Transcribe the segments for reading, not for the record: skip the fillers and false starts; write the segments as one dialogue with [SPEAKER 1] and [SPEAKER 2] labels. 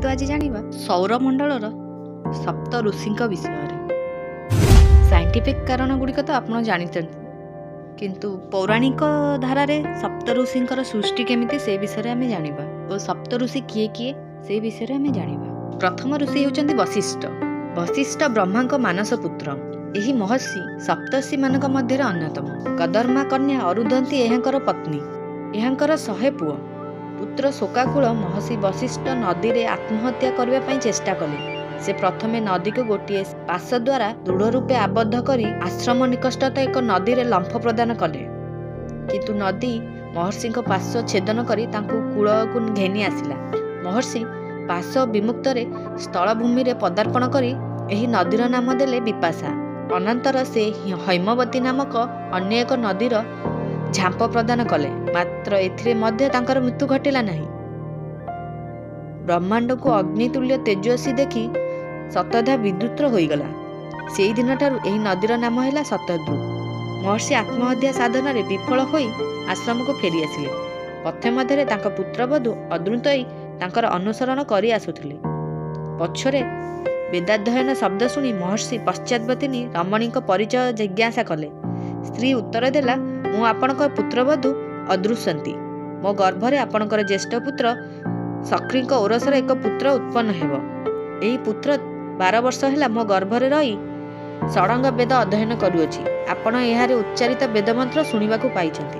[SPEAKER 1] आसतु आज जानिबा सौरमंडलर सप्त ऋषिंक विषय। साइंटिफिक कारण गुड़िक तो आप जानते किंतु पौराणिक धारारे सप्त ऋषिंकर सृष्टि केमिति से विषय आम जानिबा और सप्त ऋषि किए किए से विषय आम जानिबा। प्रथम ऋषि होचंदी वशिष्ठ। वशिष्ठ ब्रह्मा मानस पुत्र। एही महर्षि सप्तर्षि मानक मध्य अन्यतम। कदर्मा कन्या अरुंधती एहांकर पत्नी। एहांकर 100 पुओ। पुत्र शोकाकुल महर्षि वशिष्ठ नदी रे आत्महत्या करबा पई चेष्टा कले। से प्रथमे नदी को गोटे पाश द्वारा दृढ़ रूपे आबद्ध करी आश्रम निकटस्थ एक नदी रे लंफ प्रदान कले। किंतु नदी महर्षि पाश छेदन करी तांकु कूल को घेनी आसिला। महर्षि पाश विमुक्त रे स्थल भूमि रे पदार्पण करी एही नदीर नाम देले विपाशा। अनंतर से हैमवती नामक अन्य एक नदीर झांप प्रदान कले। मात्र एथिरे मध्य तांकर मृत्यु घटिला नहीं। ब्रह्मांड को अग्नितुल्य तेजस्वी देखी शतधा विद्युत होईगला। सेई दिन ठारू एही नदीर नाम हैला शतद्रु। महर्षि आत्महत्या साधन रे विफल होई आश्रम को फेरी आसिले। पथे मध्यरे तांका पुत्रवधू अदृतई तांकर अनुसरण करी आसुथिले। पछरे वेदाध्ययन शब्द शुणी महर्षि पश्चातवर्तिनी रमणी परिचय जिज्ञासा कले। स्त्री उत्तर देला, मु आपणक पुत्रवधू अदृश्यंती। मो गर्भरे आपणकर ज्येष्ठ पुत्र सक्री ओरसर एक पुत्र उत्पन्न हेब। एही पुत्र 12 वर्ष है मो गर्भरे रही षडंग वेद अध्ययन करुअछि। आपण एहारे उच्चारित वेद मंत्र शुणिबाकु पाइछन्ति।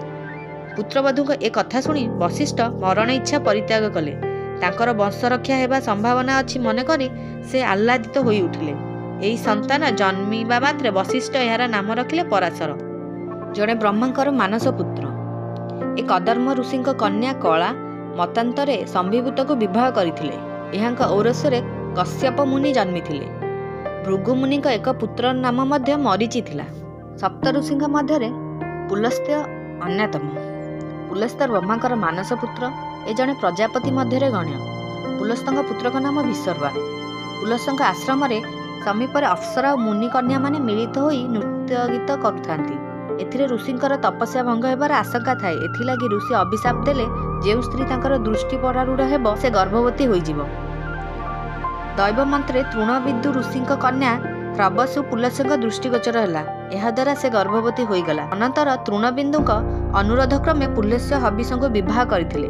[SPEAKER 1] पुत्रवधू ए कथा शुणी वशिष्ठ मरण इच्छा परित्याग कले। तांकर वंश रक्षा हेबा संभावना अछि मन करी से आह्लादित होई उठिले। एही संतान जन्मिबा मात्रे वशिष्ठ एहार नाम रखिले पराशर, जणे ब्रह्मांकर मानस पुत्र। एक अधर्म ऋषिंक कन्या कला मतांतरे संविभूत को विवाह करथिले। एहांक औरसरे कश्यप मुनि जन्मिथिले। भृगु मुनि एक पुत्र नाम मध्य मरीचि थिला। सप्त ऋषिंक मध्यरे पुलस्त्य अन्यतम। पुलस्त्य ब्रह्मांकर मानस पुत्र। ए जणे प्रजापति मध्यरे गण्य। पुलस्तंक पुत्रक नाम विसर्वा। पुलस्तंक आश्रम रे समीपरे अप्सरा और मुनि कन्या माने मिलित होई नृत्य गीत करुथांती। एथिरे ऋषिंकर तपस्या भंग हेबार आशंका थाए। एथिलागि ऋषि अभिशाप देले जे स्त्री तांकर दृष्टि परारूढ़ हेब से गर्भवती होइजिवो। दैव मंत्रे तृणविदु ऋषिंक कन्या त्रबसु पुलस्यंक दृष्टिगोचर हैला। एहा द्वारा से गर्भवती होइगला। अनंतर तृणबिंदुंक अनुरोध क्रमे पुलस्य हबिसंक विवाह करथिले।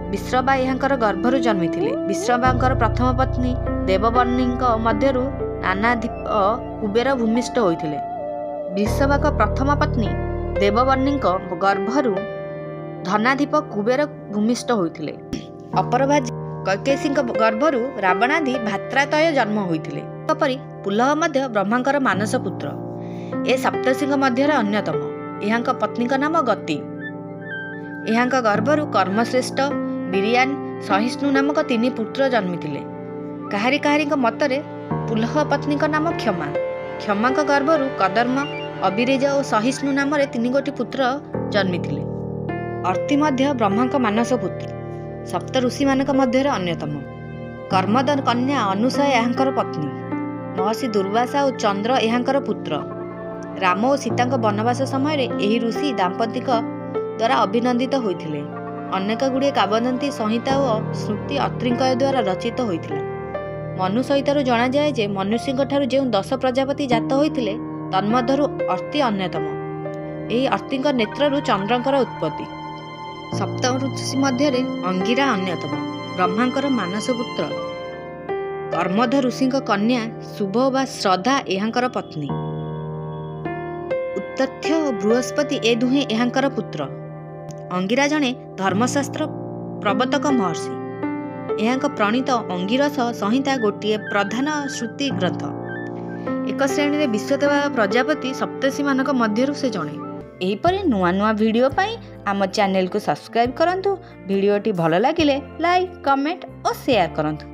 [SPEAKER 1] विश्रवा एहांकर गर्भरु जन्मिथिले। विश्रवांकर प्रथम पत्नी देववर्णींक मध्यरु नानाधिप कुबेर भूमिष्ठ होइथिले। विश्रवाक प्रथम पत्नी देववर्णींक गर्भरु धनाधिप कुबेर भूमिष्ठ होइथिले। अपरभाज कैकेयीक गर्भरु रावणादि भात्रातय जन्म होइथिले। तपरि पुलह मध्य ब्रह्मांकर मानस पुत्र। ए सप्तर्षिंक मध्यरे अन्यतम। एहांक पत्नीक नाम गति। एहांक गर्भरु कर्मश्रेष्ठ, बिरियान, सहिष्णु नामक 3 पुत्र जन्मिथिले। काहारी काहारीक मतरे पुलह पत्नीक नाम क्षमा। क्षमाक गर्भरु कदर्म, अबिरेज और सहिष्णु नाम 3 गोटी पुत्र जन्मिथिले। अर्ति मध्य ब्रह्मांक मानस पुत्र। सप्त ऋषि मानक मध्यरे अन्यतम। कर्मद कन्या अनुसया एहांकर पत्नी। महर्षि दुर्वासा और चंद्र एहांकर पुत्र। राम और सीता वनवास समय एही ऋषि दाम्पतिक द्वारा अभिनंदित होइथिले। अनेक गुड़िए काव्यदंती संहिता और श्रुति अत्रिंकय द्वारा रचित होइथिला। मनु सहित जना जाए जे मनुष्य ठारू जे 10 प्रजापति जात होइथिले तन्मध्यरु अर्ति अन्यतम। एही अर्तिंक नेत्ररु चंद्रंकर उत्पत्ति। सप्त ऋषि मध्यरे अंगिरा अन्यतम। ब्रह्मांकर मानस पुत्र। कर्मध ऋषिंक कन्या शुभ वा श्रद्धा एहांकर पत्नी। उत्तथ्य और बृहस्पति ए दुहे एहांकर पुत्र। अंगिरा जणे धर्मशास्त्र प्रवर्तक महर्षि। एहांक प्रणीत अंगिरस संहिता गोटे प्रधान श्रुति ग्रंथ। एक श्रेणी रे विश्व देवा प्रजापति सप्तर्षि मानक मध्यरु से जणे। एहीपरि नुआ नुआ वीडियो पाई आम चैनल को सब्सक्राइब करंतु। वीडियोटी भल लागिले लाइक, कमेंट और शेयर करंतु।